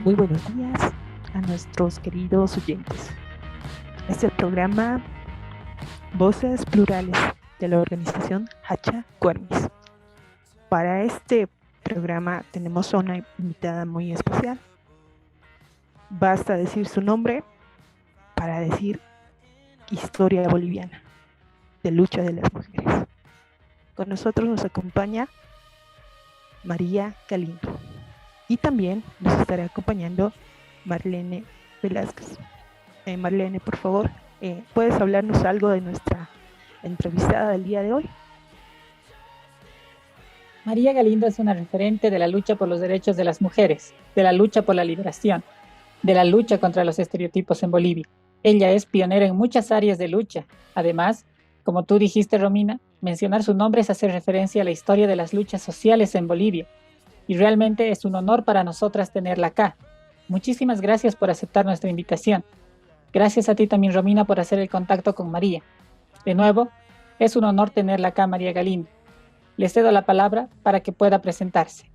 Muy buenos días a nuestros queridos oyentes. Este es el programa Voces Plurales de la organización Hacha Guarnis. Para este programa tenemos a una invitada muy especial. Basta decir su nombre para decir historia boliviana de lucha de las mujeres. Con nosotros nos acompaña María Galindo y también nos estará acompañando Marlene Velázquez. Marlene, por favor, ¿puedes hablarnos algo de nuestra entrevistada del día de hoy? María Galindo es una referente de la lucha por los derechos de las mujeres, de la lucha por la liberación, de la lucha contra los estereotipos en Bolivia. Ella es pionera en muchas áreas de lucha. Además, como tú dijiste, Romina, mencionar su nombre es hacer referencia a la historia de las luchas sociales en Bolivia. Y realmente es un honor para nosotras tenerla acá. Muchísimas gracias por aceptar nuestra invitación. Gracias a ti también, Romina, por hacer el contacto con María. De nuevo, es un honor tenerla acá, María Galindo. Le cedo la palabra para que pueda presentarse.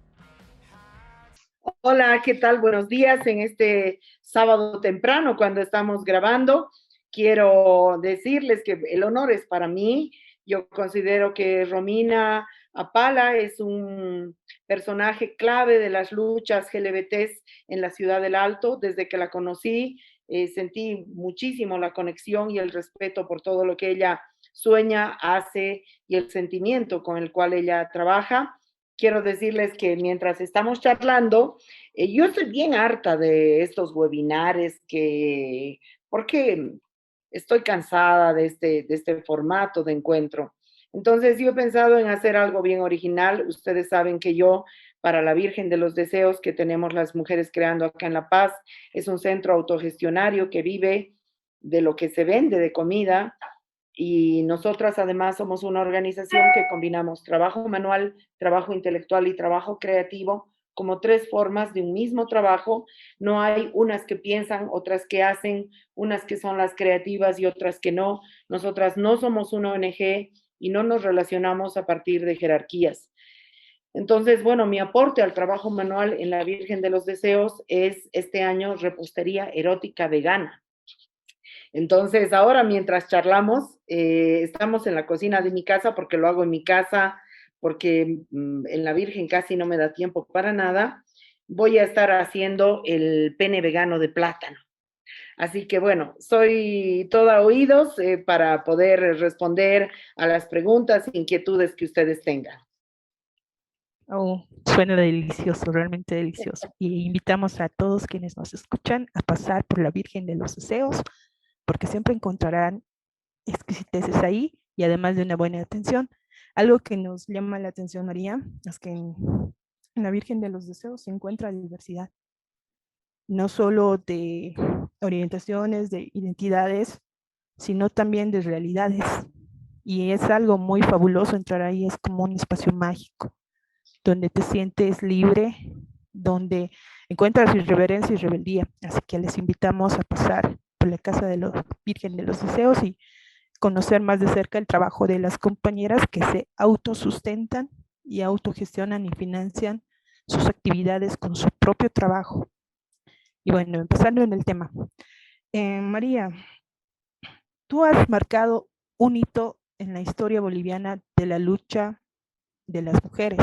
Hola, ¿qué tal? Buenos días en este sábado temprano cuando estamos grabando. Quiero decirles que el honor es para mí. Yo considero que Romina Apala es un personaje clave de las luchas LGBTs en la ciudad del Alto. Desde que la conocí, sentí muchísimo la conexión y el respeto por todo lo que ella sueña, hace y el sentimiento con el cual ella trabaja. Quiero decirles que mientras estamos charlando, yo estoy bien harta de estos webinares porque estoy cansada de este formato de encuentro. Entonces yo he pensado en hacer algo bien original. Ustedes saben que yo, para la Virgen de los Deseos que tenemos las mujeres creando acá en La Paz, es un centro autogestionario que vive de lo que se vende de comida, y nosotras además somos una organización que combinamos trabajo manual, trabajo intelectual y trabajo creativo como tres formas de un mismo trabajo. No hay unas que piensan, otras que hacen, unas que son las creativas y otras que no. Nosotras no somos una ONG y no nos relacionamos a partir de jerarquías. Entonces, bueno, mi aporte al trabajo manual en la Virgen de los Deseos es este año repostería erótica vegana. Entonces, ahora mientras charlamos, estamos en la cocina de mi casa porque lo hago en mi casa, porque en la Virgen casi no me da tiempo para nada. Voy a estar haciendo el pene vegano de plátano. Así que bueno, soy toda oídos para poder responder a las preguntas e inquietudes que ustedes tengan. Oh, suena delicioso, realmente delicioso. Y invitamos a todos quienes nos escuchan a pasar por la Virgen de los Deseos, porque siempre encontrarán exquisiteces ahí y además de una buena atención. Algo que nos llama la atención, María, es que en la Virgen de los Deseos se encuentra diversidad, no solo de orientaciones, de identidades, sino también de realidades. Y es algo muy fabuloso entrar ahí, es como un espacio mágico, donde te sientes libre, donde encuentras irreverencia y rebeldía. Así que les invitamos a pasar por la Casa de la Virgen de los Deseos y conocer más de cerca el trabajo de las compañeras que se autosustentan y autogestionan y financian sus actividades con su propio trabajo. Y bueno, empezando en el tema. María, tú has marcado un hito en la historia boliviana de la lucha de las mujeres.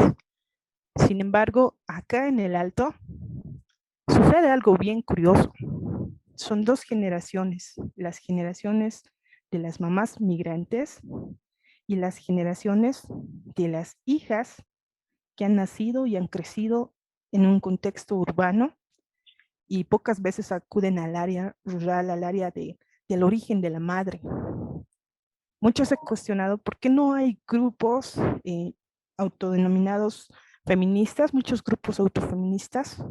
Sin embargo, acá en el Alto sucede algo bien curioso. Son dos generaciones, las generaciones de las mamás migrantes y las generaciones de las hijas que han nacido y han crecido en un contexto urbano y pocas veces acuden al área rural, al área del origen de la madre. Muchos se han cuestionado por qué no hay grupos autodenominados feministas, muchos grupos autofeministas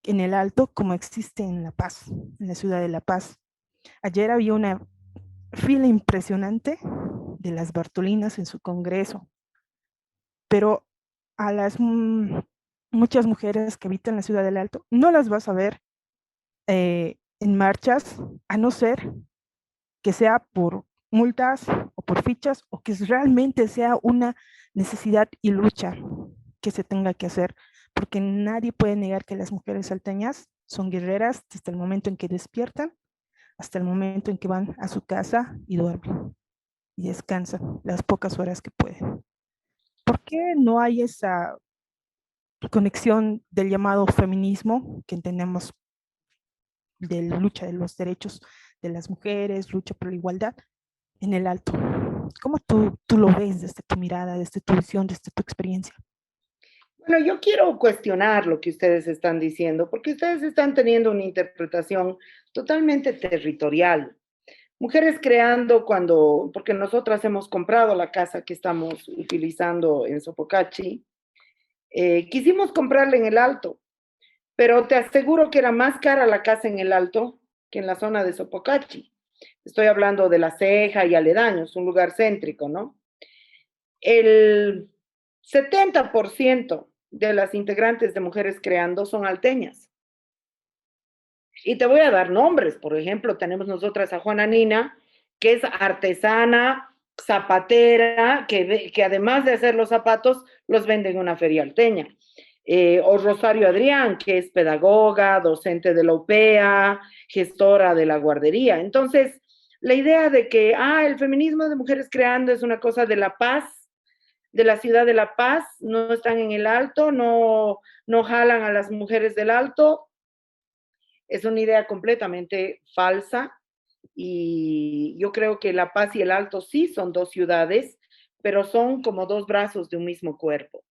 en el Alto como existe en La Paz, en la ciudad de La Paz. Ayer había una fila impresionante de las Bartolinas en su congreso, pero a las muchas mujeres que habitan la ciudad del Alto no las vas a ver en marchas, a no ser que sea por multas o por fichas o que realmente sea una necesidad y lucha que se tenga que hacer porque nadie puede negar que las mujeres salteñas son guerreras desde el momento en que despiertan hasta el momento en que van a su casa y duermen y descansan las pocas horas que pueden. ¿Por qué no hay esa conexión del llamado feminismo que entendemos de lucha de los derechos de las mujeres, lucha por la igualdad en el alto? ¿Cómo tú lo ves desde tu mirada, desde tu visión, desde tu experiencia? Bueno, yo quiero cuestionar lo que ustedes están diciendo, porque ustedes están teniendo una interpretación totalmente territorial. Mujeres creando porque nosotras hemos comprado la casa que estamos utilizando en Sopocachi, quisimos comprarla en el Alto, pero te aseguro que era más cara la casa en el Alto que en la zona de Sopocachi. Estoy hablando de La Ceja y aledaños, un lugar céntrico, ¿no? El 70% de las integrantes de Mujeres Creando son alteñas. Y te voy a dar nombres. Por ejemplo, tenemos nosotras a Juana Nina, que es artesana, zapatera, que además de hacer los zapatos, los vende en una feria alteña. O Rosario Adrián, que es pedagoga, docente de la UPEA, gestora de la guardería. Entonces, la idea de que, el feminismo de Mujeres Creando es una cosa de La Paz, de la ciudad de La Paz, no están en el Alto, no jalan a las mujeres del Alto, es una idea completamente falsa y yo creo que La Paz y el Alto sí son dos ciudades, pero son como dos brazos de un mismo cuerpo.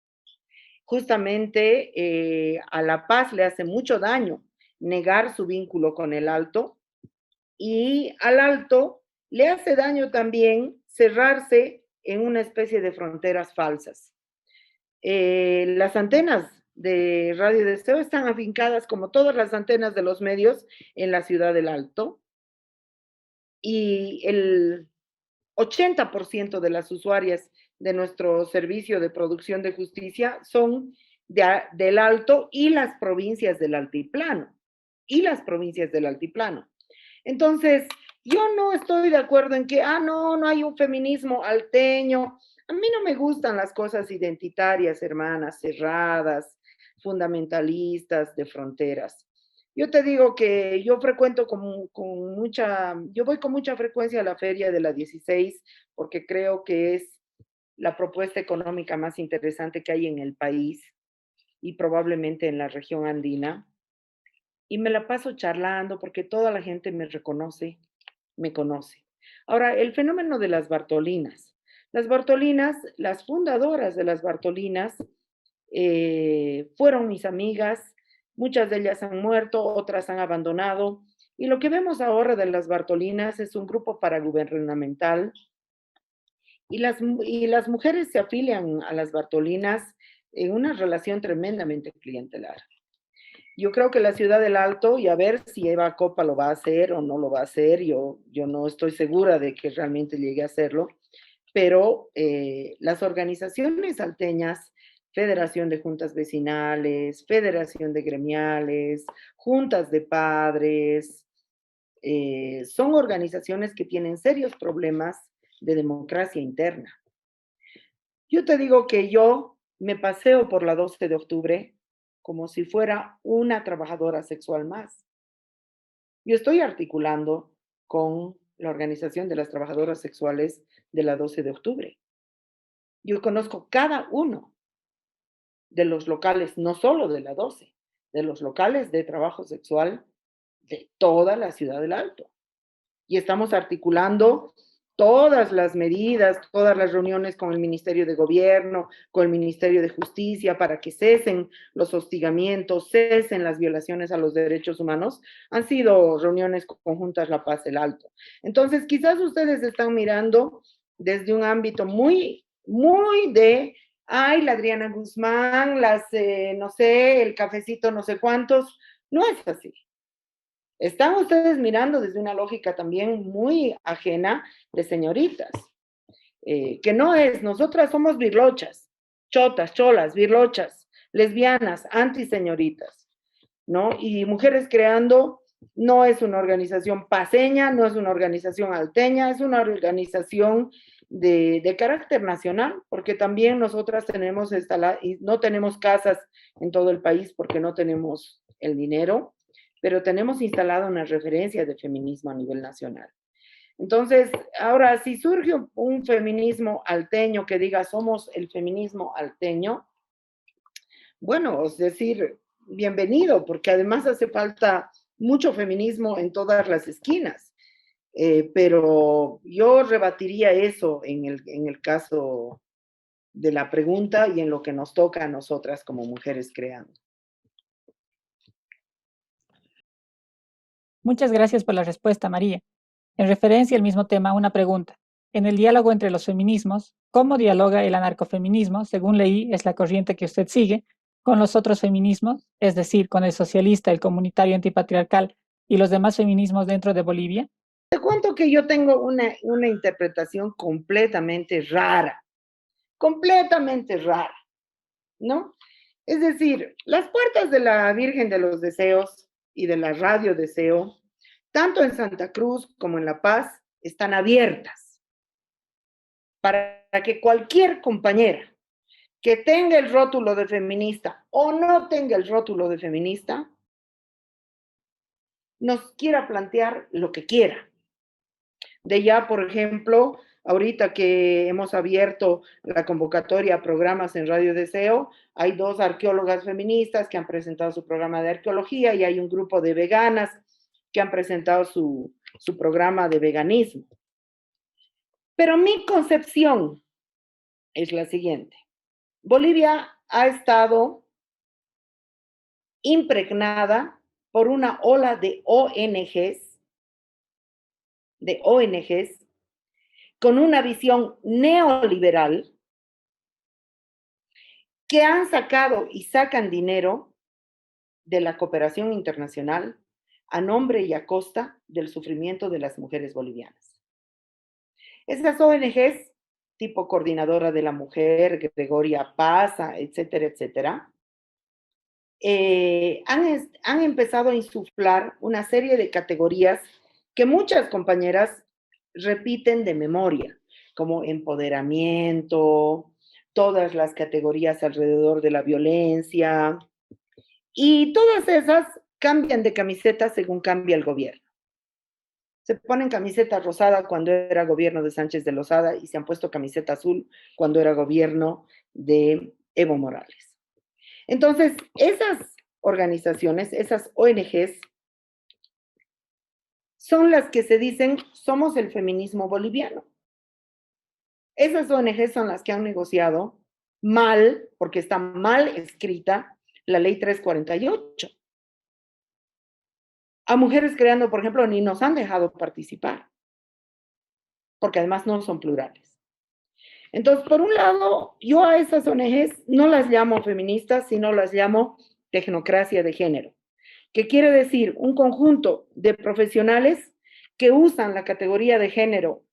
Justamente a La Paz le hace mucho daño negar su vínculo con el Alto y al Alto le hace daño también cerrarse en una especie de fronteras falsas. Las antenas de Radio Deseo están afincadas, como todas las antenas de los medios, en la ciudad del Alto. Y el 80% de las usuarias de nuestro servicio de producción de justicia son del Alto y las provincias del Altiplano. Entonces, yo no estoy de acuerdo en que, no hay un feminismo alteño. A mí no me gustan las cosas identitarias, hermanas, cerradas, fundamentalistas, de fronteras. Yo te digo que yo frecuento yo voy con mucha frecuencia a la feria de la 16 porque creo que es la propuesta económica más interesante que hay en el país y probablemente en la región andina. Y me la paso charlando porque toda la gente me reconoce, me conoce. Ahora, el fenómeno de las Bartolinas. Las fundadoras de las Bartolinas fueron mis amigas, muchas de ellas han muerto, otras han abandonado, y lo que vemos ahora de las Bartolinas es un grupo paragubernamental, y las mujeres se afilian a las Bartolinas en una relación tremendamente clientelar. Yo creo que la ciudad del Alto, y a ver si Eva Copa lo va a hacer o no lo va a hacer, yo no estoy segura de que realmente llegue a hacerlo, pero las organizaciones salteñas, Federación de Juntas Vecinales, Federación de Gremiales, Juntas de Padres, son organizaciones que tienen serios problemas de democracia interna. Yo te digo que yo me paseo por la 12 de octubre como si fuera una trabajadora sexual más. Yo estoy articulando con la Organización de las Trabajadoras Sexuales de la 12 de octubre. Yo conozco cada uno de los locales, no solo de la 12, de los locales de trabajo sexual de toda la ciudad del Alto. Y estamos articulando todas las medidas, todas las reuniones con el Ministerio de Gobierno, con el Ministerio de Justicia, para que cesen los hostigamientos, cesen las violaciones a los derechos humanos. Han sido reuniones conjuntas La Paz, el Alto. Entonces, quizás ustedes están mirando desde un ámbito muy, muy la Adriana Guzmán, no sé, el cafecito no sé cuántos. No es así. Están ustedes mirando desde una lógica también muy ajena de señoritas, que no es, nosotras somos birlochas, chotas, cholas, birlochas, lesbianas, antiseñoritas, ¿no? Y Mujeres Creando no es una organización paseña, no es una organización alteña, es una organización de carácter nacional, porque también nosotras tenemos y no tenemos casas en todo el país porque no tenemos el dinero, pero tenemos instalada una referencia de feminismo a nivel nacional. Entonces, ahora, si surge un feminismo alteño que diga somos el feminismo alteño, bueno, es decir, bienvenido, porque además hace falta mucho feminismo en todas las esquinas. Pero yo rebatiría eso en el caso de la pregunta y en lo que nos toca a nosotras como mujeres creando. Muchas gracias por la respuesta, María. En referencia al mismo tema, una pregunta. En el diálogo entre los feminismos, ¿cómo dialoga el anarcofeminismo, según leí, es la corriente que usted sigue, con los otros feminismos, es decir, con el socialista, el comunitario antipatriarcal y los demás feminismos dentro de Bolivia? Te cuento que yo tengo una interpretación completamente rara, ¿no? Es decir, las puertas de la Virgen de los Deseos y de la Radio Deseo, tanto en Santa Cruz como en La Paz, están abiertas para que cualquier compañera que tenga el rótulo de feminista o no tenga el rótulo de feminista, nos quiera plantear lo que quiera. De ya, por ejemplo, ahorita que hemos abierto la convocatoria a programas en Radio Deseo, hay 2 arqueólogas feministas que han presentado su programa de arqueología y hay un grupo de veganas que han presentado su programa de veganismo. Pero mi concepción es la siguiente. Bolivia ha estado impregnada por una ola de ONGs con una visión neoliberal que han sacado y sacan dinero de la cooperación internacional a nombre y a costa del sufrimiento de las mujeres bolivianas. Esas ONGs, tipo Coordinadora de la Mujer, Gregoria Paza, etcétera, etcétera, han empezado a insuflar una serie de categorías que muchas compañeras repiten de memoria, como empoderamiento, todas las categorías alrededor de la violencia, y todas esas cambian de camiseta según cambia el gobierno. Se ponen camiseta rosada cuando era gobierno de Sánchez de Lozada y se han puesto camiseta azul cuando era gobierno de Evo Morales. Entonces, esas organizaciones, esas ONGs, son las que se dicen, somos el feminismo boliviano. Esas ONGs son las que han negociado mal, porque está mal escrita, la ley 348. A Mujeres Creando, por ejemplo, ni nos han dejado participar, porque además no son plurales. Entonces, por un lado, yo a esas ONGs no las llamo feministas, sino las llamo tecnocracia de género, que quiere decir un conjunto de profesionales que usan la categoría de género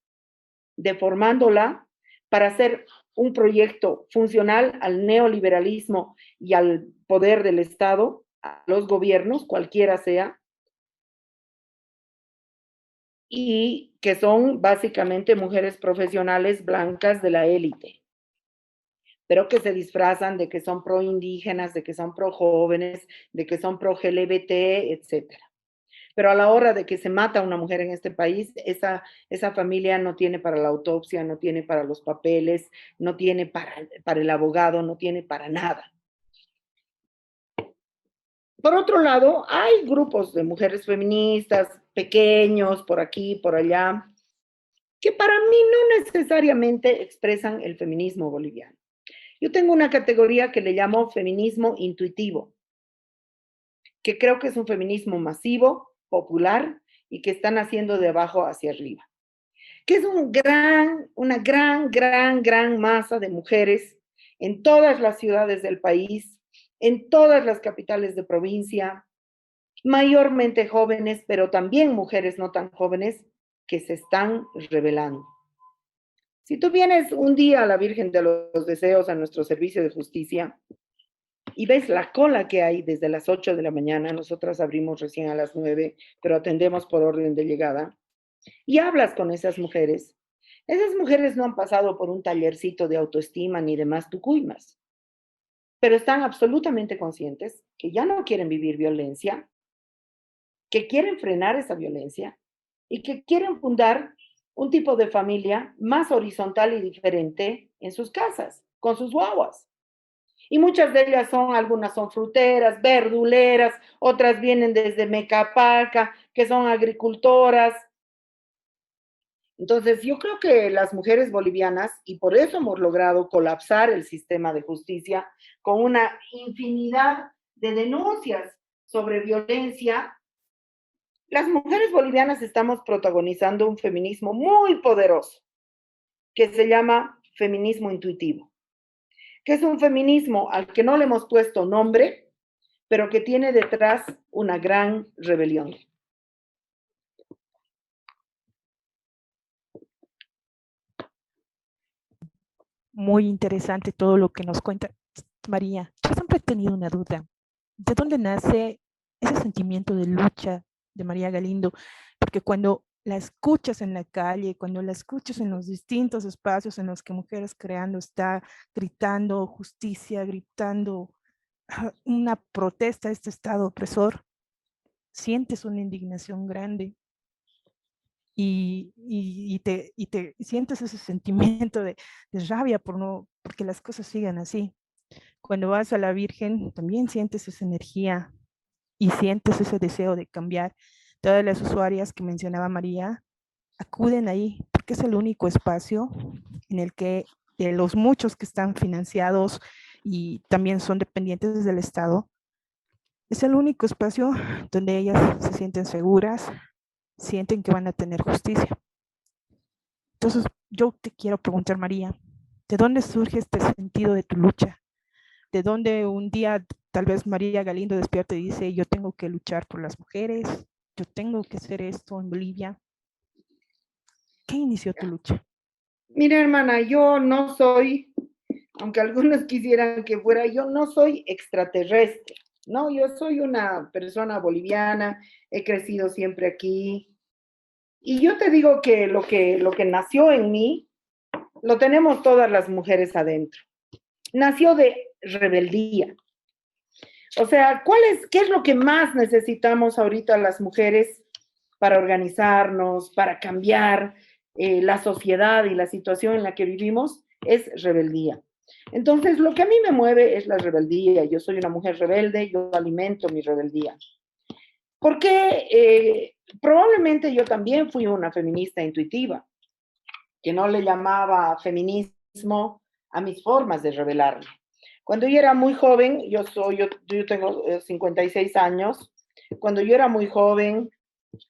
deformándola para hacer un proyecto funcional al neoliberalismo y al poder del Estado, a los gobiernos, cualquiera sea, y que son básicamente mujeres profesionales blancas de la élite, pero que se disfrazan de que son pro indígenas, de que son pro jóvenes, de que son pro LGBT, etcétera. Pero a la hora de que se mata a una mujer en este país, esa familia no tiene para la autopsia, no tiene para los papeles, no tiene para el abogado, no tiene para nada. Por otro lado, hay grupos de mujeres feministas, pequeños, por aquí, por allá, que para mí no necesariamente expresan el feminismo boliviano. Yo tengo una categoría que le llamo feminismo intuitivo, que creo que es un feminismo masivo, popular y que están haciendo de abajo hacia arriba. Que es una gran masa de mujeres en todas las ciudades del país, en todas las capitales de provincia, mayormente jóvenes, pero también mujeres no tan jóvenes que se están rebelando. Si tú vienes un día a la Virgen de los Deseos, a nuestro servicio de justicia, y ves la cola que hay desde las 8 de la mañana, nosotras abrimos recién a las 9, pero atendemos por orden de llegada, y hablas con esas mujeres, Esas mujeres no han pasado por un tallercito de autoestima ni demás tucuimas, pero están absolutamente conscientes que ya no quieren vivir violencia, que quieren frenar esa violencia y que quieren fundar un tipo de familia más horizontal y diferente en sus casas, con sus guaguas. Y muchas de ellas algunas son fruteras, verduleras, otras vienen desde Mecapaca, que son agricultoras. Entonces, yo creo que las mujeres bolivianas, y por eso hemos logrado colapsar el sistema de justicia con una infinidad de denuncias sobre violencia, las mujeres bolivianas estamos protagonizando un feminismo muy poderoso que se llama feminismo intuitivo, que es un feminismo al que no le hemos puesto nombre, pero que tiene detrás una gran rebelión. Muy interesante todo lo que nos cuenta María. Yo siempre he tenido una duda. ¿De dónde nace ese sentimiento de lucha de María Galindo? Porque cuando la escuchas en la calle, cuando la escuchas en los distintos espacios en los que Mujeres Creando está gritando justicia, gritando una protesta a este Estado opresor, sientes una indignación grande y te sientes ese sentimiento de rabia porque las cosas sigan así. Cuando vas a la Virgen, también sientes esa energía y sientes ese deseo de cambiar. Todas las usuarias que mencionaba María acuden ahí porque es el único espacio en el que de los muchos que están financiados y también son dependientes del Estado, es el único espacio donde ellas se sienten seguras, sienten que van a tener justicia. Entonces, yo te quiero preguntar, María, ¿de dónde surge este sentido de tu lucha? ¿De dónde un día tal vez María Galindo despierta y dice, yo tengo que luchar por las mujeres, yo tengo que hacer esto en Bolivia? ¿Qué inició tu lucha? Mira, hermana, yo no soy, aunque algunos quisieran que fuera, yo no soy extraterrestre, ¿no? Yo soy una persona boliviana, he crecido siempre aquí. Y yo te digo que lo que nació en mí, lo tenemos todas las mujeres adentro. Nació de rebeldía. O sea, ¿qué es lo que más necesitamos ahorita las mujeres para organizarnos, para cambiar la sociedad y la situación en la que vivimos? Es rebeldía. Entonces, lo que a mí me mueve es la rebeldía. Yo soy una mujer rebelde, yo alimento mi rebeldía. Porque probablemente yo también fui una feminista intuitiva, que no le llamaba feminismo a mis formas de rebelarme. Cuando yo era muy joven, yo tengo 56 años, cuando yo era muy joven,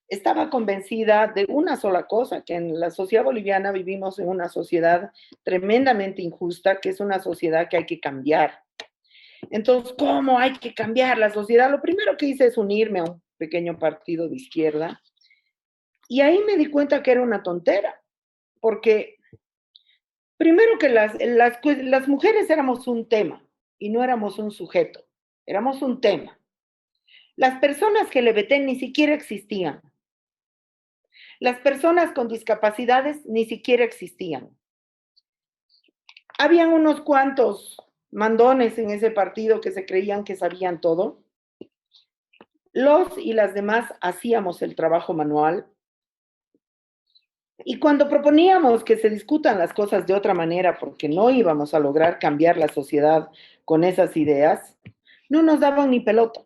estaba convencida de una sola cosa, que en la sociedad boliviana vivimos en una sociedad tremendamente injusta, que es una sociedad que hay que cambiar. Entonces, ¿cómo hay que cambiar la sociedad? Lo primero que hice es unirme a un pequeño partido de izquierda y ahí me di cuenta que era una tontera, porque primero que las mujeres éramos un tema y no éramos un sujeto, éramos un tema. Las personas LGBT ni siquiera existían. Las personas con discapacidades ni siquiera existían. Habían unos cuantos mandones en ese partido que se creían que sabían todo. Los y las demás hacíamos el trabajo manual. Y cuando proponíamos que se discutan las cosas de otra manera, porque no íbamos a lograr cambiar la sociedad con esas ideas, no nos daban ni pelota.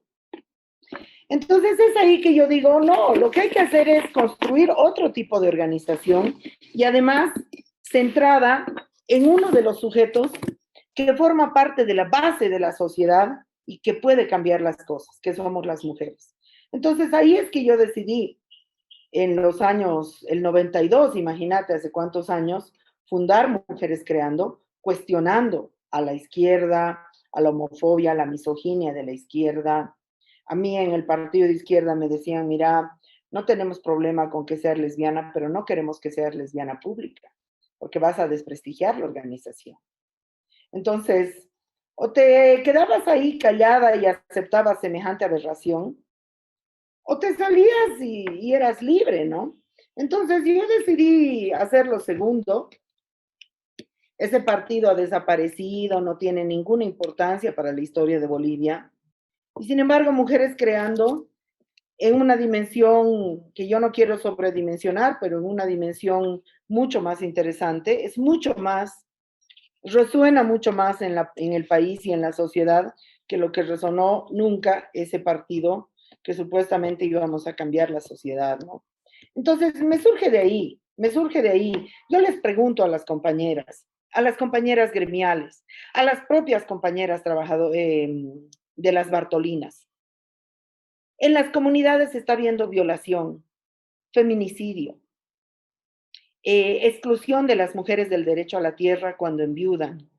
Entonces es ahí que yo digo, no, lo que hay que hacer es construir otro tipo de organización y además centrada en uno de los sujetos que forma parte de la base de la sociedad y que puede cambiar las cosas, que somos las mujeres. Entonces ahí es que yo decidí en los años, el 92, imagínate hace cuántos años, fundar Mujeres Creando, cuestionando a la izquierda, a la homofobia, a la misoginia de la izquierda. A mí en el partido de izquierda me decían, mira, no tenemos problema con que seas lesbiana, pero no queremos que seas lesbiana pública, porque vas a desprestigiar la organización. Entonces, o te quedabas ahí callada y aceptabas semejante aberración, o te salías y eras libre, ¿no? Entonces yo decidí hacer lo segundo. Ese partido ha desaparecido, no tiene ninguna importancia para la historia de Bolivia. Y sin embargo, Mujeres Creando, en una dimensión que yo no quiero sobredimensionar, pero en una dimensión mucho más interesante, es mucho más, resuena mucho más en el país y en la sociedad que lo que resonó nunca ese partido que supuestamente íbamos a cambiar la sociedad, ¿no? Entonces, me surge de ahí, me surge de ahí. Yo les pregunto a las compañeras gremiales, a las propias compañeras de las Bartolinas. En las comunidades se está viendo violación, feminicidio, exclusión de las mujeres del derecho a la tierra cuando enviudan.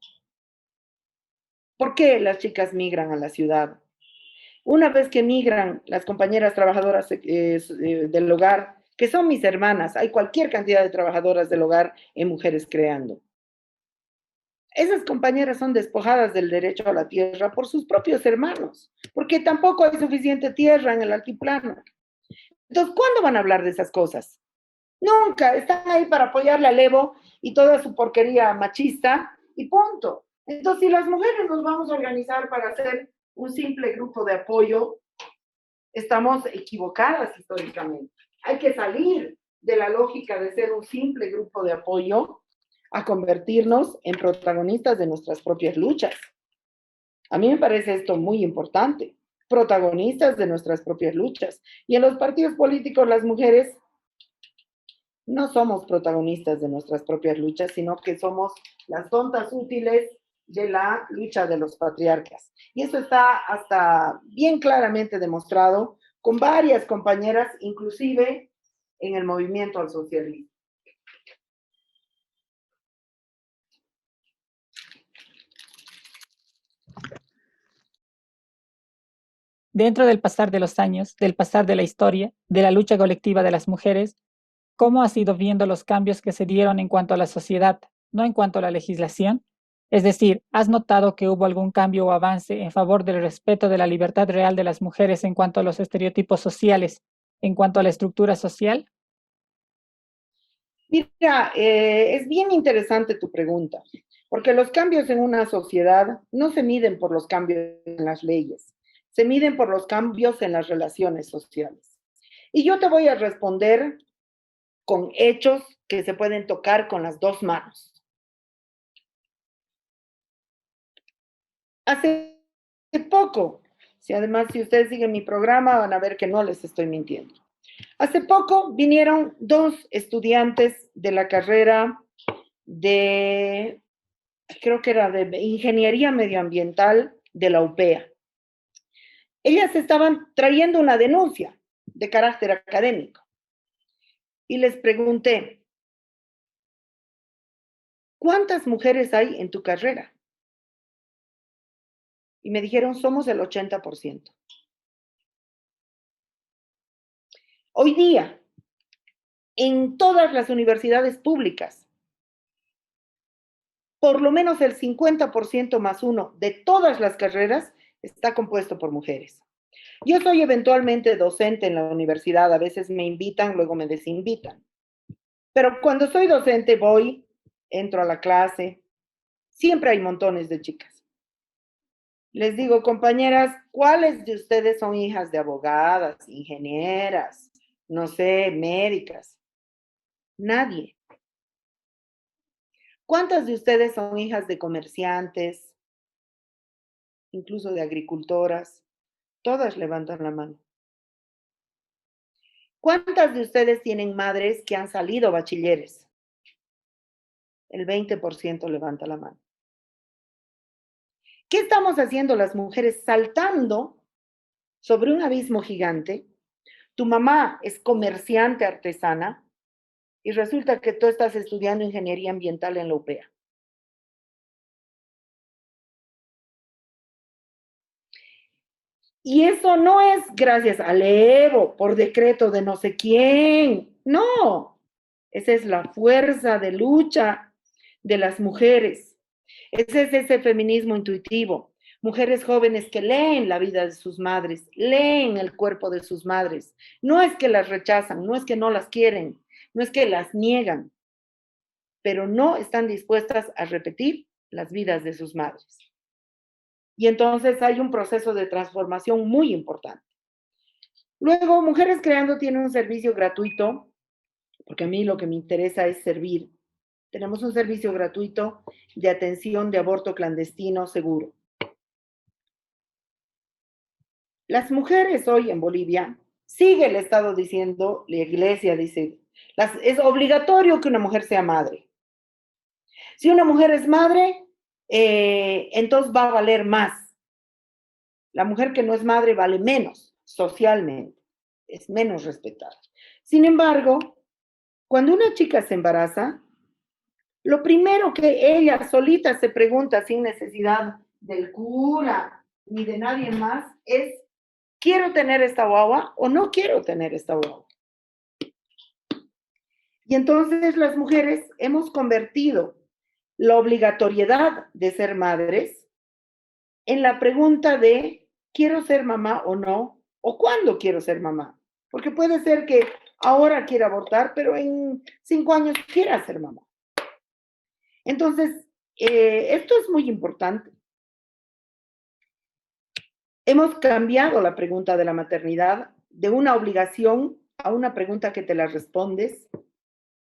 ¿Por qué las chicas migran a la ciudad? Una vez que migran las compañeras trabajadoras del hogar, que son mis hermanas, hay cualquier cantidad de trabajadoras del hogar en Mujeres Creando. Esas compañeras son despojadas del derecho a la tierra por sus propios hermanos, porque tampoco hay suficiente tierra en el altiplano. Entonces, ¿cuándo van a hablar de esas cosas? Nunca, están ahí para apoyarle al Evo y toda su porquería machista y punto. Entonces, si las mujeres nos vamos a organizar para hacer un simple grupo de apoyo, estamos equivocadas históricamente. Hay que salir de la lógica de ser un simple grupo de apoyo a convertirnos en protagonistas de nuestras propias luchas. A mí me parece esto muy importante, protagonistas de nuestras propias luchas. Y en los partidos políticos las mujeres no somos protagonistas de nuestras propias luchas, sino que somos las tontas útiles de la lucha de los patriarcas. Y eso está hasta bien claramente demostrado con varias compañeras, inclusive en el movimiento al socialismo. Dentro del pasar de los años, del pasar de la historia, de la lucha colectiva de las mujeres, ¿cómo has ido viendo los cambios que se dieron en cuanto a la sociedad, no en cuanto a la legislación? Es decir, ¿has notado que hubo algún cambio o avance en favor del respeto de la libertad real de las mujeres en cuanto a los estereotipos sociales, en cuanto a la estructura social? Mira, es bien interesante tu pregunta, porque los cambios en una sociedad no se miden por los cambios en las leyes, se miden por los cambios en las relaciones sociales. Y yo te voy a responder con hechos que se pueden tocar con las dos manos. Hace poco, si ustedes siguen mi programa, van a ver que no les estoy mintiendo. Hace poco vinieron dos estudiantes de la carrera de, creo que era de Ingeniería Medioambiental de la UPEA. Ellas estaban trayendo una denuncia de carácter académico. Y les pregunté, ¿cuántas mujeres hay en tu carrera? Y me dijeron, somos el 80%. Hoy día, en todas las universidades públicas, por lo menos el 50% más uno de todas las carreras está compuesto por mujeres. Yo soy eventualmente docente en la universidad, a veces me invitan, luego me desinvitan. Pero cuando soy docente voy, entro a la clase, siempre hay montones de chicas. Les digo, compañeras, ¿cuáles de ustedes son hijas de abogadas, ingenieras, no sé, médicas? Nadie. ¿Cuántas de ustedes son hijas de comerciantes, incluso de agricultoras? Todas levantan la mano. ¿Cuántas de ustedes tienen madres que han salido bachilleres? El 20% levanta la mano. ¿Qué estamos haciendo las mujeres saltando sobre un abismo gigante? Tu mamá es comerciante artesana y resulta que tú estás estudiando ingeniería ambiental en la UPEA. Y eso no es gracias al Evo, por decreto de no sé quién. No, esa es la fuerza de lucha de las mujeres. Ese es ese feminismo intuitivo. Mujeres jóvenes que leen la vida de sus madres, leen el cuerpo de sus madres. No es que las rechazan, no es que no las quieren, no es que las niegan, pero no están dispuestas a repetir las vidas de sus madres. Y entonces hay un proceso de transformación muy importante. Luego, Mujeres Creando tiene un servicio gratuito, porque a mí lo que me interesa es servir. Tenemos un servicio gratuito de atención de aborto clandestino seguro. Las mujeres hoy en Bolivia, sigue el Estado diciendo, la Iglesia dice, es obligatorio que una mujer sea madre. Si una mujer es madre, entonces va a valer más. La mujer que no es madre vale menos socialmente, es menos respetada. Sin embargo, cuando una chica se embaraza, lo primero que ella solita se pregunta sin necesidad del cura ni de nadie más es, ¿quiero tener esta guagua o no quiero tener esta guagua? Y entonces las mujeres hemos convertido la obligatoriedad de ser madres en la pregunta de, ¿quiero ser mamá o no? ¿O cuándo quiero ser mamá? Porque puede ser que ahora quiera abortar, pero en 5 años quiera ser mamá. Entonces, esto es muy importante. Hemos cambiado la pregunta de la maternidad de una obligación a una pregunta que te la respondes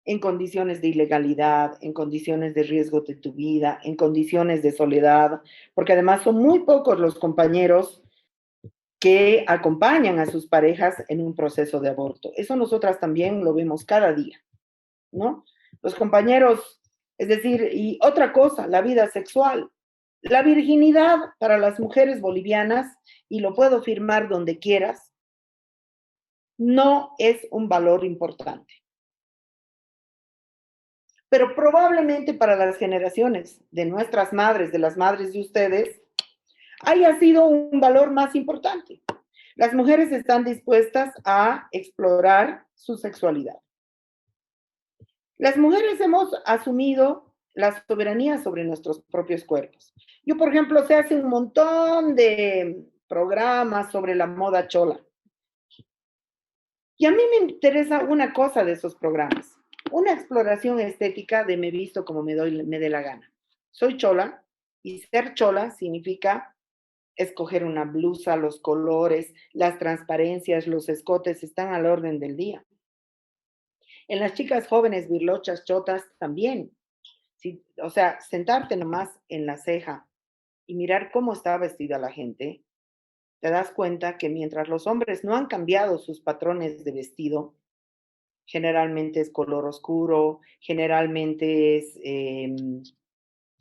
en condiciones de ilegalidad, en condiciones de riesgo de tu vida, en condiciones de soledad, porque además son muy pocos los compañeros que acompañan a sus parejas en un proceso de aborto. Eso nosotras también lo vemos cada día, ¿no? Los compañeros, es decir, y otra cosa, la vida sexual. La virginidad para las mujeres bolivianas, y lo puedo firmar donde quieras, no es un valor importante. Pero probablemente para las generaciones de nuestras madres, de las madres de ustedes, haya sido un valor más importante. Las mujeres están dispuestas a explorar su sexualidad. Las mujeres hemos asumido la soberanía sobre nuestros propios cuerpos. Yo, por ejemplo, se hace un montón de programas sobre la moda chola. Y a mí me interesa una cosa de esos programas, una exploración estética de me visto como me dé la gana. Soy chola y ser chola significa escoger una blusa, los colores, las transparencias, los escotes están al orden del día. En las chicas jóvenes, virlochas, chotas, también. Sí, o sea, sentarte nomás en la ceja y mirar cómo está vestida la gente, te das cuenta que mientras los hombres no han cambiado sus patrones de vestido, generalmente es color oscuro, generalmente es,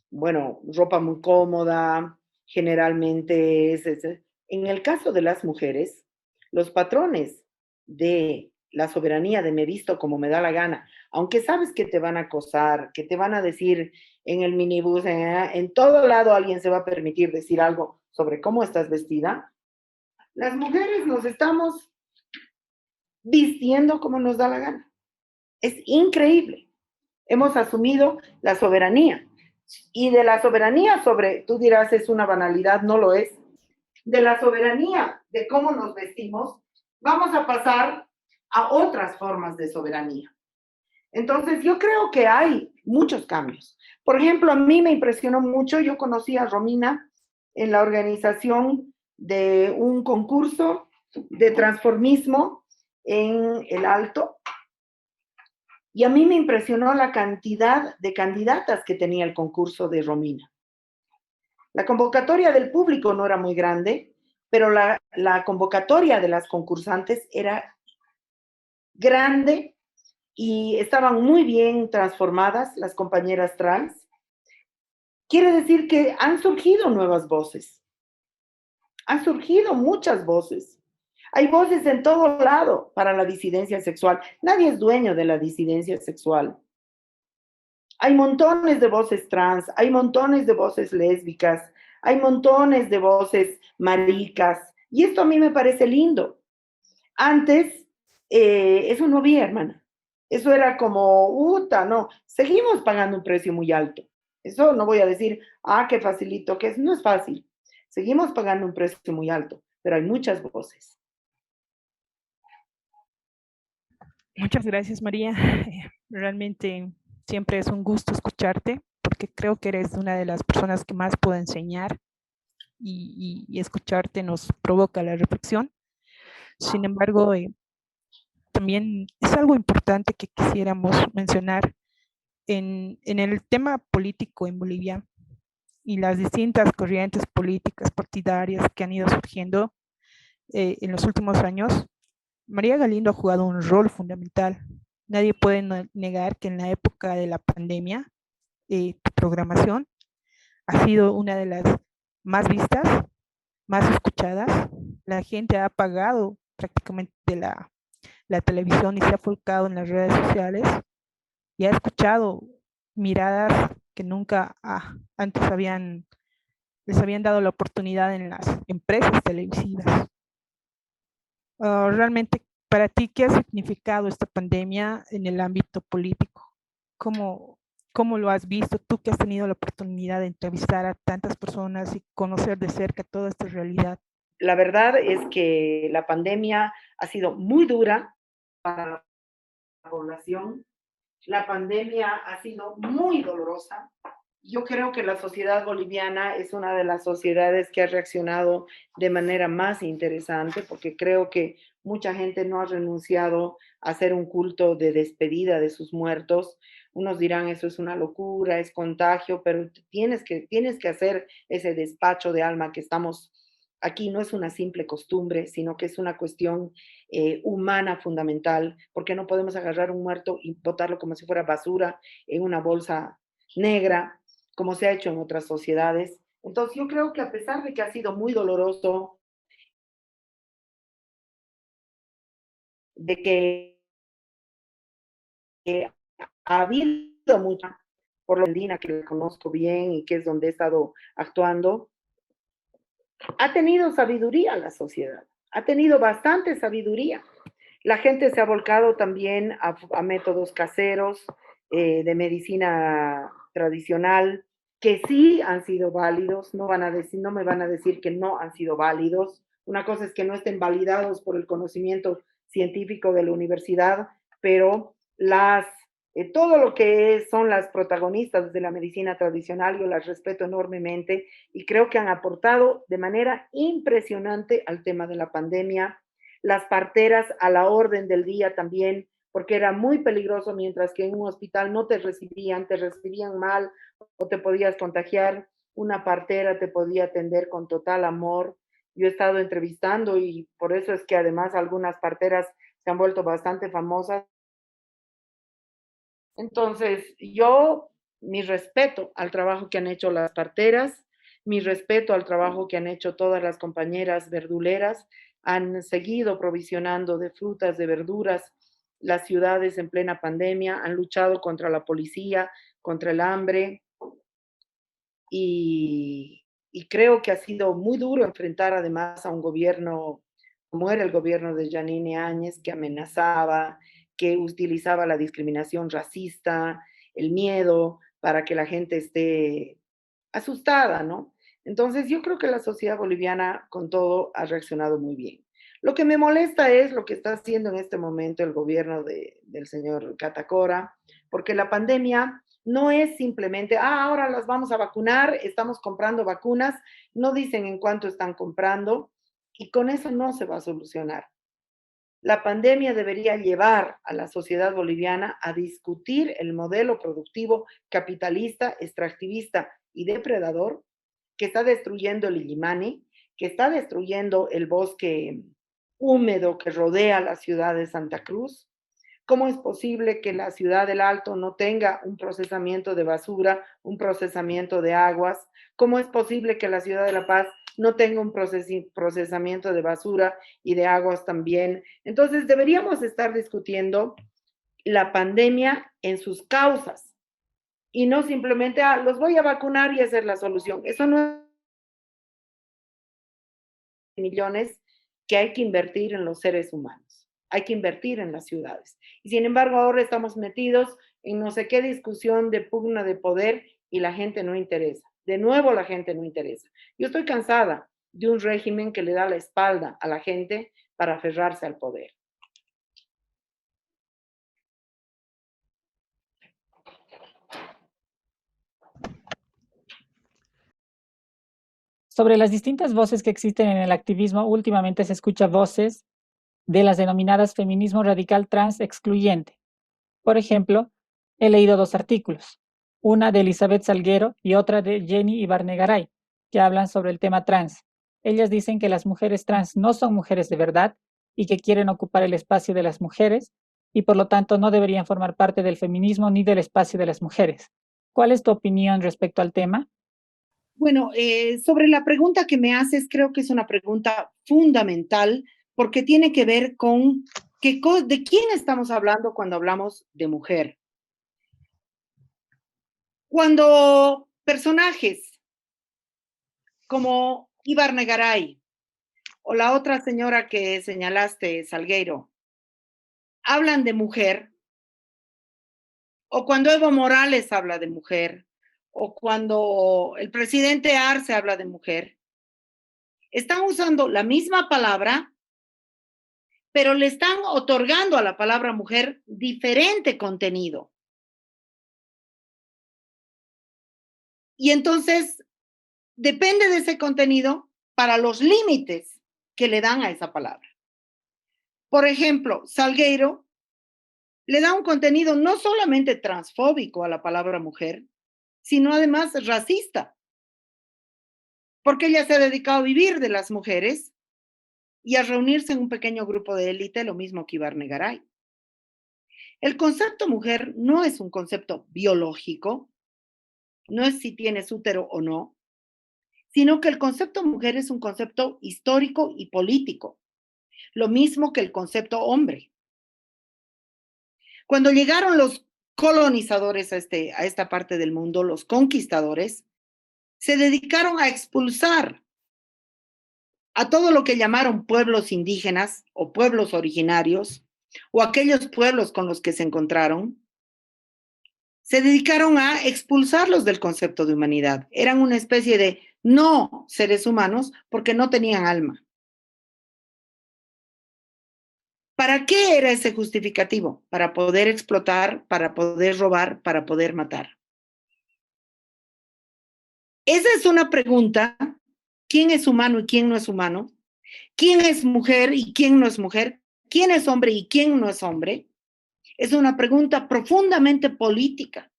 bueno, ropa muy cómoda, generalmente es. En el caso de las mujeres, los patrones de la soberanía de me visto como me da la gana, aunque sabes que te van a acosar, que te van a decir en el minibús, en todo lado alguien se va a permitir decir algo sobre cómo estás vestida, las mujeres nos estamos vistiendo como nos da la gana. Es increíble. Hemos asumido la soberanía. Y de la soberanía sobre, tú dirás, es una banalidad, no lo es. De la soberanía de cómo nos vestimos, vamos a pasar a otras formas de soberanía. Entonces, yo creo que hay muchos cambios. Por ejemplo, a mí me impresionó mucho, yo conocí a Romina en la organización de un concurso de transformismo en el Alto, y a mí me impresionó la cantidad de candidatas que tenía el concurso de Romina. La convocatoria del público no era muy grande, pero la convocatoria de las concursantes era grande y estaban muy bien transformadas las compañeras trans. Quiere decir que han surgido nuevas voces. Han surgido muchas voces. Hay voces en todo lado para la disidencia sexual. Nadie es dueño de la disidencia sexual. Hay montones de voces trans, hay montones de voces lésbicas, hay montones de voces maricas. Y esto a mí me parece lindo. Antes, eso no había, hermana. Eso era como, no, seguimos pagando un precio muy alto. Eso no voy a decir, qué facilito que es. No es fácil. Seguimos pagando un precio muy alto, pero hay muchas voces. Muchas gracias, María. Realmente siempre es un gusto escucharte porque creo que eres una de las personas que más puedo enseñar y escucharte nos provoca la reflexión. Sin embargo, también es algo importante que quisiéramos mencionar en el tema político en Bolivia y las distintas corrientes políticas partidarias que han ido surgiendo en los últimos años. María Galindo ha jugado un rol fundamental. Nadie puede negar que en la época de la pandemia, tu programación ha sido una de las más vistas, más escuchadas. La gente ha apagado prácticamente la televisión y se ha enfocado en las redes sociales y ha escuchado miradas que nunca antes les habían dado la oportunidad en las empresas televisivas. Realmente, para ti, ¿qué ha significado esta pandemia en el ámbito político? ¿Cómo, cómo lo has visto? Tú que has tenido la oportunidad de entrevistar a tantas personas y conocer de cerca toda esta realidad. La verdad es que la pandemia ha sido muy dura para la población. La pandemia ha sido muy dolorosa. Yo creo que la sociedad boliviana es una de las sociedades que ha reaccionado de manera más interesante, porque creo que mucha gente no ha renunciado a hacer un culto de despedida de sus muertos. Unos dirán, eso es una locura, es contagio, pero tienes que hacer ese despacho de alma que estamos aquí. No es una simple costumbre, sino que es una cuestión humana fundamental, porque no podemos agarrar un muerto y botarlo como si fuera basura en una bolsa negra, como se ha hecho en otras sociedades. Entonces yo creo que a pesar de que ha sido muy doloroso, de que ha habido mucha, por lo Lina, que la conozco bien y que es donde he estado actuando, ha tenido sabiduría la sociedad, ha tenido bastante sabiduría. La gente se ha volcado también a métodos caseros de medicina tradicional que sí han sido válidos, no me van a decir que no han sido válidos. Una cosa es que no estén validados por el conocimiento científico de la universidad, pero todo lo que son las protagonistas de la medicina tradicional, yo las respeto enormemente y creo que han aportado de manera impresionante al tema de la pandemia. Las parteras a la orden del día también, porque era muy peligroso, mientras que en un hospital no te recibían mal o te podías contagiar. Una partera te podía atender con total amor. Yo he estado entrevistando y por eso es que además algunas parteras se han vuelto bastante famosas. Entonces, mi respeto al trabajo que han hecho las parteras, mi respeto al trabajo que han hecho todas las compañeras verduleras, han seguido provisionando de frutas, de verduras, las ciudades en plena pandemia, han luchado contra la policía, contra el hambre y creo que ha sido muy duro enfrentar además a un gobierno como era el gobierno de Yanine Áñez, que amenazaba, que utilizaba la discriminación racista, el miedo, para que la gente esté asustada, ¿no? Entonces, yo creo que la sociedad boliviana, con todo, ha reaccionado muy bien. Lo que me molesta es lo que está haciendo en este momento el gobierno del señor Catacora, porque la pandemia no es simplemente, ahora las vamos a vacunar, estamos comprando vacunas, no dicen en cuánto están comprando y con eso no se va a solucionar. La pandemia debería llevar a la sociedad boliviana a discutir el modelo productivo capitalista, extractivista y depredador que está destruyendo el Illimani, que está destruyendo el bosque húmedo que rodea la ciudad de Santa Cruz. ¿Cómo es posible que la ciudad del Alto no tenga un procesamiento de basura, un procesamiento de aguas? ¿Cómo es posible que la ciudad de La Paz no tenga un procesamiento de basura y de aguas también? Entonces, deberíamos estar discutiendo la pandemia en sus causas y no simplemente, los voy a vacunar y hacer la solución. Eso no es millones que hay que invertir en los seres humanos, hay que invertir en las ciudades. Y sin embargo, ahora estamos metidos en no sé qué discusión de pugna de poder y la gente no interesa. De nuevo, la gente no interesa. Yo estoy cansada de un régimen que le da la espalda a la gente para aferrarse al poder. Sobre las distintas voces que existen en el activismo, últimamente se escucha voces de las denominadas feminismo radical trans excluyente. Por ejemplo, he leído 2 artículos, una de Elizabeth Salguero y otra de Jenny Ibarnegaray, que hablan sobre el tema trans. Ellas dicen que las mujeres trans no son mujeres de verdad y que quieren ocupar el espacio de las mujeres y por lo tanto no deberían formar parte del feminismo ni del espacio de las mujeres. ¿Cuál es tu opinión respecto al tema? Bueno, sobre la pregunta que me haces, creo que es una pregunta fundamental porque tiene que ver con de quién estamos hablando cuando hablamos de mujer. Cuando personajes como Ibar Negaray o la otra señora que señalaste, Salgueiro, hablan de mujer, o cuando Evo Morales habla de mujer, o cuando el presidente Arce habla de mujer, están usando la misma palabra, pero le están otorgando a la palabra mujer diferente contenido. Y entonces, depende de ese contenido para los límites que le dan a esa palabra. Por ejemplo, Salgueiro le da un contenido no solamente transfóbico a la palabra mujer, sino además racista, porque ella se ha dedicado a vivir de las mujeres y a reunirse en un pequeño grupo de élite, lo mismo que Ibar Negaray. El concepto mujer no es un concepto biológico, no es si tienes útero o no, sino que el concepto mujer es un concepto histórico y político, lo mismo que el concepto hombre. Cuando llegaron los colonizadores a esta parte del mundo, los conquistadores, se dedicaron a expulsar a todo lo que llamaron pueblos indígenas o pueblos originarios, o aquellos pueblos con los que se encontraron, se dedicaron a expulsarlos del concepto de humanidad. Eran una especie de no seres humanos porque no tenían alma. ¿Para qué era ese justificativo? Para poder explotar, para poder robar, para poder matar. Esa es una pregunta. ¿Quién es humano y quién no es humano? ¿Quién es mujer y quién no es mujer? ¿Quién es hombre y quién no es hombre? Es una pregunta profundamente política.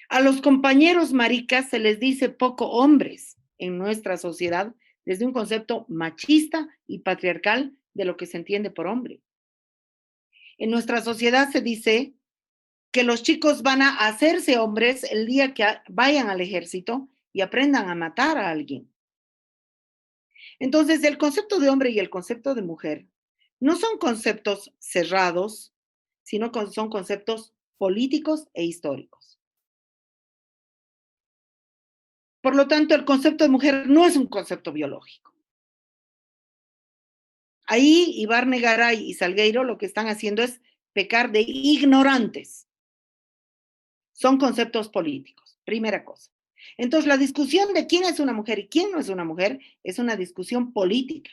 A los compañeros maricas se les dice poco hombres en nuestra sociedad desde un concepto machista y patriarcal de lo que se entiende por hombre. En nuestra sociedad se dice que los chicos van a hacerse hombres el día que vayan al ejército y aprendan a matar a alguien. Entonces, el concepto de hombre y el concepto de mujer no son conceptos cerrados, sino que son conceptos políticos e históricos. Por lo tanto, el concepto de mujer no es un concepto biológico. Ahí, Ibar Negaray y Salgueiro lo que están haciendo es pecar de ignorantes. Son conceptos políticos, primera cosa. Entonces, la discusión de quién es una mujer y quién no es una mujer es una discusión política.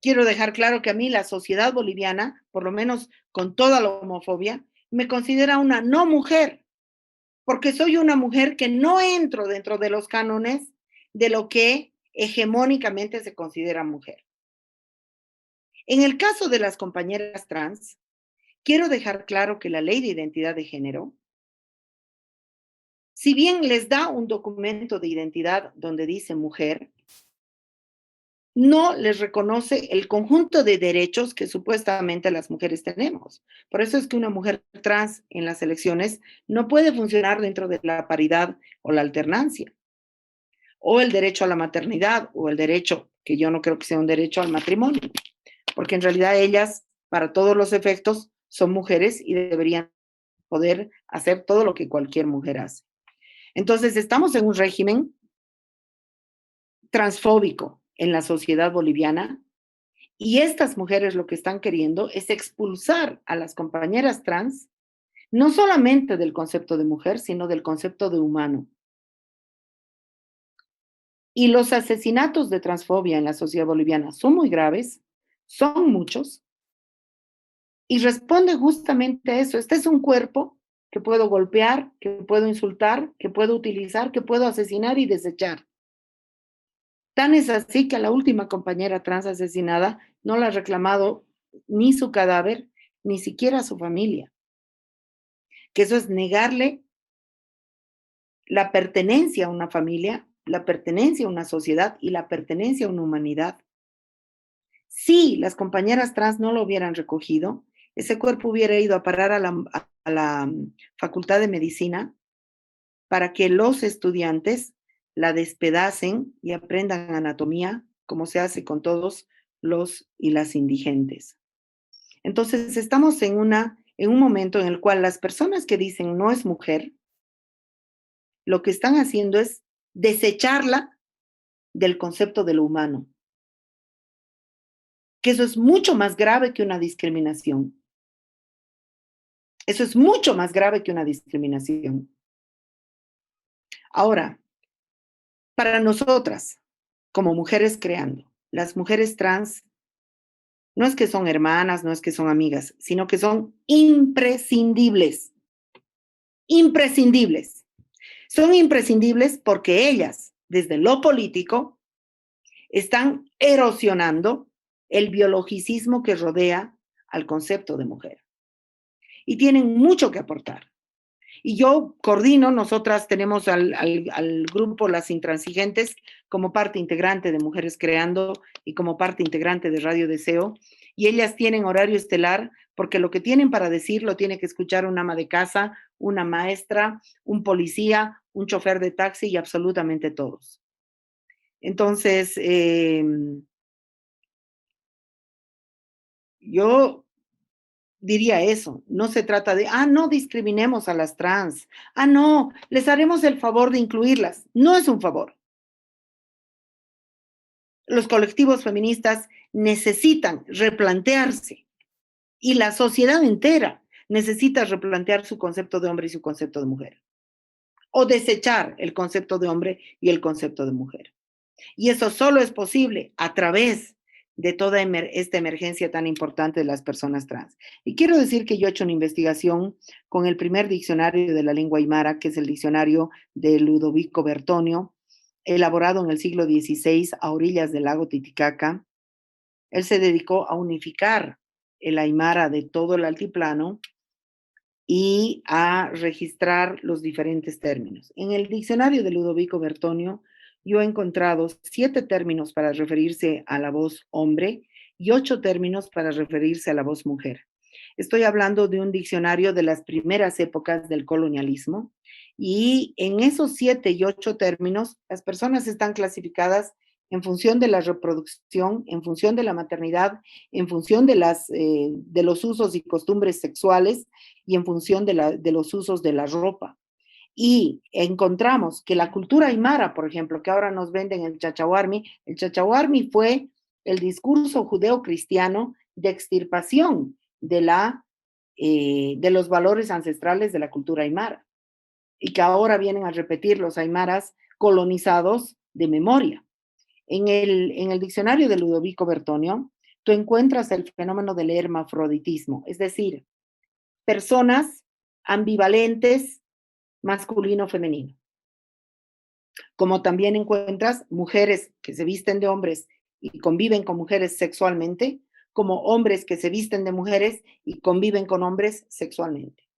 Quiero dejar claro que a mí la sociedad boliviana, por lo menos con toda la homofobia, me considera una no mujer, porque soy una mujer que no entro dentro de los cánones de lo que hegemónicamente se considera mujer. En el caso de las compañeras trans, quiero dejar claro que la ley de identidad de género, si bien les da un documento de identidad donde dice mujer, no les reconoce el conjunto de derechos que supuestamente las mujeres tenemos. Por eso es que una mujer trans en las elecciones no puede funcionar dentro de la paridad o la alternancia, o el derecho a la maternidad, o el derecho, que yo no creo que sea un derecho al matrimonio, porque en realidad ellas, para todos los efectos, son mujeres y deberían poder hacer todo lo que cualquier mujer hace. Entonces, estamos en un régimen transfóbico en la sociedad boliviana y estas mujeres lo que están queriendo es expulsar a las compañeras trans, no solamente del concepto de mujer, sino del concepto de humano. Y los asesinatos de transfobia en la sociedad boliviana son muy graves, son muchos, y responde justamente a eso. Este es un cuerpo que puedo golpear, que puedo insultar, que puedo utilizar, que puedo asesinar y desechar. Tan es así que a la última compañera trans asesinada no la ha reclamado ni su cadáver, ni siquiera a su familia. Que eso es negarle la pertenencia a una familia, la pertenencia a una sociedad y la pertenencia a una humanidad. Si las compañeras trans no lo hubieran recogido, ese cuerpo hubiera ido a parar a la Facultad de Medicina para que los estudiantes la despedacen y aprendan anatomía, como se hace con todos los y las indigentes. Entonces, estamos en un momento en el cual las personas que dicen no es mujer, lo que están haciendo es desecharla del concepto de lo humano, que eso es mucho más grave que una discriminación. Eso es mucho más grave que una discriminación. Ahora, para nosotras, como mujeres creando, las mujeres trans no es que son hermanas, no es que son amigas, sino que son imprescindibles. Imprescindibles. Son imprescindibles porque ellas, desde lo político, están erosionando el biologicismo que rodea al concepto de mujer. Y tienen mucho que aportar. Y yo coordino, nosotras tenemos al grupo Las Intransigentes como parte integrante de Mujeres Creando y como parte integrante de Radio Deseo, y ellas tienen horario estelar porque lo que tienen para decir lo tiene que escuchar una ama de casa, una maestra, un policía, un chofer de taxi y absolutamente todos. Entonces, yo diría eso, no se trata de, no discriminemos a las trans, no, les haremos el favor de incluirlas. No es un favor. Los colectivos feministas necesitan replantearse y la sociedad entera necesita replantear su concepto de hombre y su concepto de mujer. O desechar el concepto de hombre y el concepto de mujer. Y eso solo es posible a través de toda esta emergencia tan importante de las personas trans. Y quiero decir que yo he hecho una investigación con el primer diccionario de la lengua aymara, que es el diccionario de Ludovico Bertonio, elaborado en el siglo XVI a orillas del lago Titicaca. Él se dedicó a unificar el aymara de todo el altiplano y a registrar los diferentes términos. En el diccionario de Ludovico Bertonio, yo he encontrado 7 términos para referirse a la voz hombre y 8 términos para referirse a la voz mujer. Estoy hablando de un diccionario de las primeras épocas del colonialismo y en esos 7 y 8 términos las personas están clasificadas en función de la reproducción, en función de la maternidad, en función de los usos y costumbres sexuales y en función de los usos de la ropa. Y encontramos que la cultura aymara, por ejemplo, que ahora nos venden el chachahuarmi fue el discurso judeo-cristiano de extirpación de los valores ancestrales de la cultura aymara y que ahora vienen a repetir los aymaras colonizados de memoria. En el diccionario de Ludovico Bertonio, tú encuentras el fenómeno del hermafroditismo, es decir, personas ambivalentes masculino-femenino. Como también encuentras mujeres que se visten de hombres y conviven con mujeres sexualmente, como hombres que se visten de mujeres y conviven con hombres sexualmente.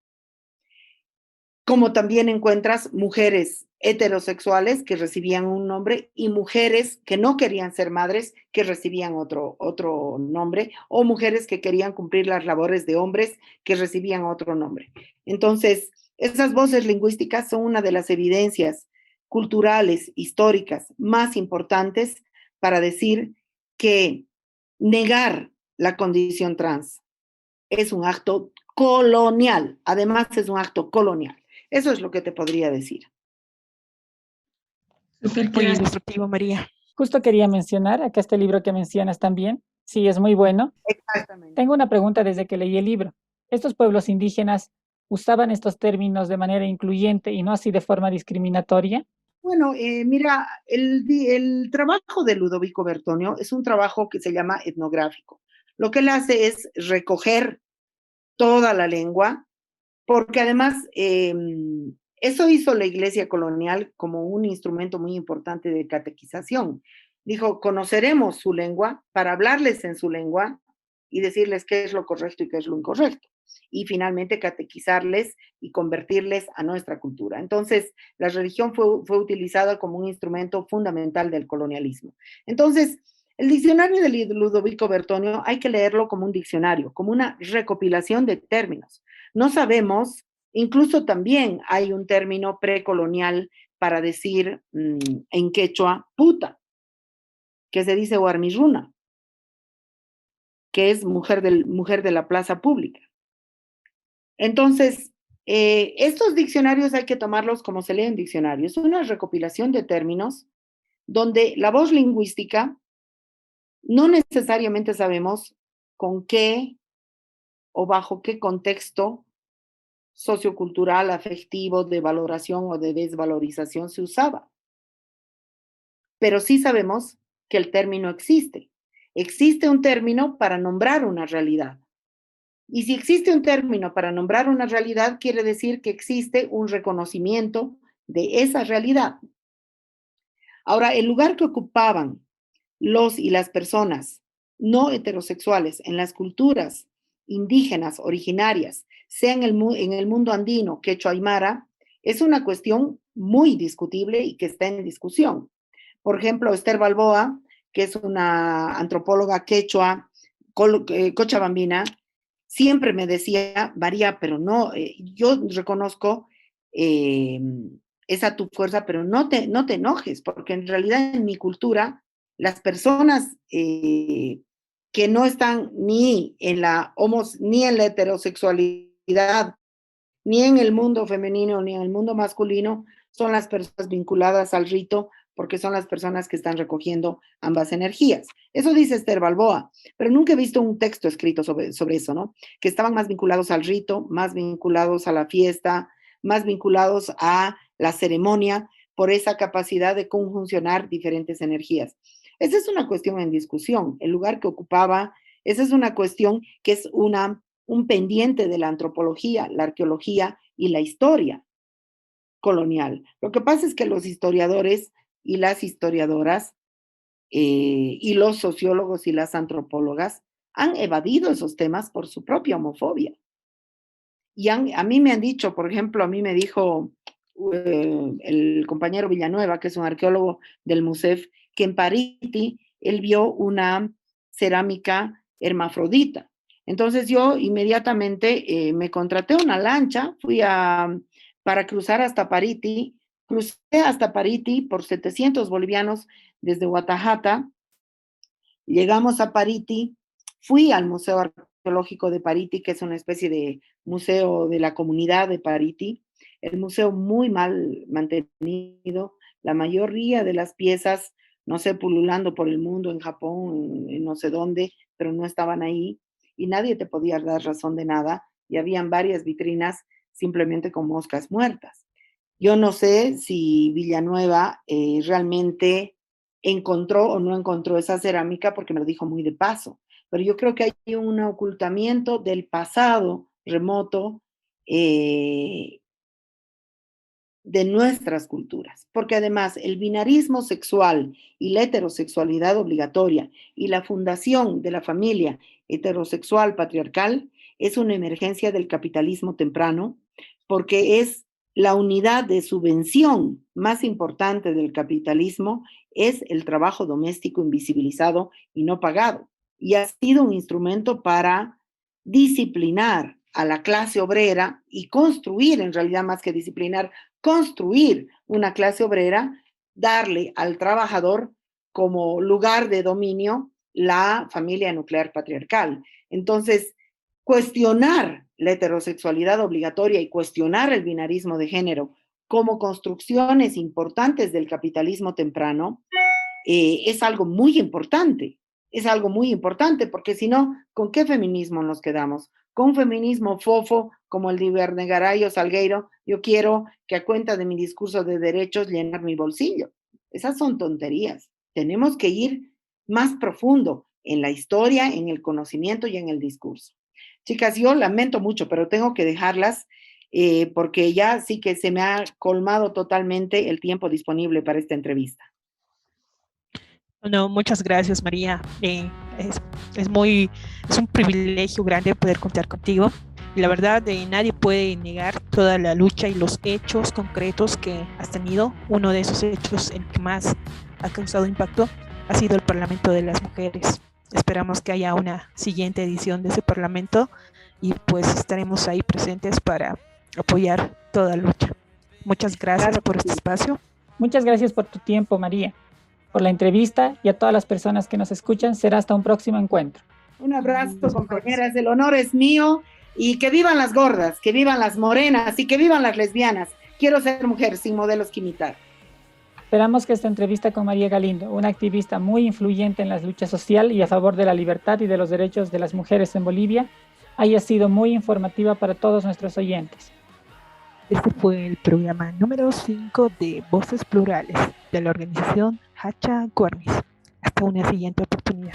Como también encuentras mujeres heterosexuales que recibían un nombre y mujeres que no querían ser madres que recibían otro nombre, o mujeres que querían cumplir las labores de hombres que recibían otro nombre. Entonces, esas voces lingüísticas son una de las evidencias culturales, históricas más importantes para decir que negar la condición trans es un acto colonial, además es un acto colonial. Eso es lo que te podría decir. Muy instructivo, María. Justo quería mencionar acá este libro que mencionas también. Sí, es muy bueno. Exactamente. Tengo una pregunta desde que leí el libro. ¿Estos pueblos indígenas usaban estos términos de manera incluyente y no así de forma discriminatoria? Bueno, mira, el trabajo de Ludovico Bertonio es un trabajo que se llama etnográfico. Lo que él hace es recoger toda la lengua porque además eso hizo la Iglesia colonial como un instrumento muy importante de catequización. Dijo, conoceremos su lengua para hablarles en su lengua y decirles qué es lo correcto y qué es lo incorrecto. Y finalmente catequizarles y convertirles a nuestra cultura. Entonces, la religión fue utilizada como un instrumento fundamental del colonialismo. Entonces, el diccionario de Ludovico Bertonio hay que leerlo como un diccionario, como una recopilación de términos. No sabemos, incluso también hay un término precolonial para decir en quechua puta, que se dice huarmirruna, que es mujer de la plaza pública. Entonces, estos diccionarios hay que tomarlos como se lee en diccionarios. Es una recopilación de términos donde la voz lingüística no necesariamente sabemos con qué o bajo qué contexto sociocultural, afectivo, de valoración o de desvalorización se usaba. Pero sí sabemos que el término existe. Existe un término para nombrar una realidad. Y si existe un término para nombrar una realidad, quiere decir que existe un reconocimiento de esa realidad. Ahora, el lugar que ocupaban los y las personas no heterosexuales en las culturas indígenas originarias, sea en el mundo andino, quechua aymara, es una cuestión muy discutible y que está en discusión. Por ejemplo, Esther Balboa, que es una antropóloga quechua, cochabambina, siempre me decía, María, pero no, yo reconozco esa tu fuerza, pero no te enojes, porque en realidad en mi cultura, las personas que no están ni en la heterosexualidad, ni en el mundo femenino, ni en el mundo masculino, son las personas vinculadas al rito, porque son las personas que están recogiendo ambas energías. Eso dice Esther Balboa, pero nunca he visto un texto escrito sobre eso, ¿no? Que estaban más vinculados al rito, más vinculados a la fiesta, más vinculados a la ceremonia, por esa capacidad de conjuncionar diferentes energías. Esa es una cuestión en discusión. El lugar que ocupaba, esa es una cuestión que es un pendiente de la antropología, la arqueología y la historia colonial. Lo que pasa es que los historiadores y las historiadoras y los sociólogos y las antropólogas han evadido esos temas por su propia homofobia. Y a mí me han dicho, por ejemplo, a mí me dijo el compañero Villanueva, que es un arqueólogo del MUSEF, que en Pariti él vio una cerámica hermafrodita. Entonces yo inmediatamente me contraté una lancha, para cruzar hasta Pariti, crucé hasta Pariti por 700 bolivianos desde Guatajata, llegamos a Pariti, fui al Museo Arqueológico de Pariti, que es una especie de museo de la comunidad de Pariti, el museo muy mal mantenido, la mayoría de las piezas, no sé, pululando por el mundo, en Japón, en no sé dónde, pero no estaban ahí y nadie te podía dar razón de nada y habían varias vitrinas simplemente con moscas muertas. Yo no sé si Villanueva realmente encontró o no encontró esa cerámica porque me lo dijo muy de paso, pero yo creo que hay un ocultamiento del pasado remoto eh, de nuestras culturas, porque además el binarismo sexual y la heterosexualidad obligatoria y la fundación de la familia heterosexual patriarcal es una emergencia del capitalismo temprano, porque es la unidad de subvención más importante del capitalismo, es el trabajo doméstico invisibilizado y no pagado, y ha sido un instrumento para disciplinar a la clase obrera y construir, en realidad más que disciplinar, construir una clase obrera, darle al trabajador como lugar de dominio la familia nuclear patriarcal. Entonces, cuestionar la heterosexualidad obligatoria y cuestionar el binarismo de género como construcciones importantes del capitalismo temprano es algo muy importante. Es algo muy importante porque si no, ¿con qué feminismo nos quedamos? Con un feminismo fofo como el de Ibernegaray o Salgueiro, yo quiero que a cuenta de mi discurso de derechos llenar mi bolsillo. Esas son tonterías. Tenemos que ir más profundo en la historia, en el conocimiento y en el discurso. Chicas, yo lamento mucho, pero tengo que dejarlas. porque ya sí que se me ha colmado totalmente el tiempo disponible para esta entrevista. No, muchas gracias, María. Es, es es un privilegio grande poder contar contigo. Y la verdad, nadie puede negar toda la lucha y los hechos concretos que has tenido. Uno de esos hechos, el que más ha causado impacto, ha sido el Parlamento de las Mujeres. Esperamos que haya una siguiente edición de ese Parlamento y pues estaremos ahí presentes para apoyar toda lucha. Muchas gracias Claro por que este sí. espacio. Muchas gracias por tu tiempo, María, por la entrevista y a todas las personas que nos escuchan. Será hasta un próximo encuentro. Un abrazo, Los mejores. compañeras. El honor es mío. Y que vivan las gordas, que vivan las morenas y que vivan las lesbianas. Quiero ser mujer sin modelos que imitar. Esperamos que esta entrevista con María Galindo, una activista muy influyente en la lucha social y a favor de la libertad y de los derechos de las mujeres en Bolivia, haya sido muy informativa para todos nuestros oyentes. Este fue el programa número 5 de Voces Plurales de la organización Hacha Guarmis. Hasta una siguiente oportunidad.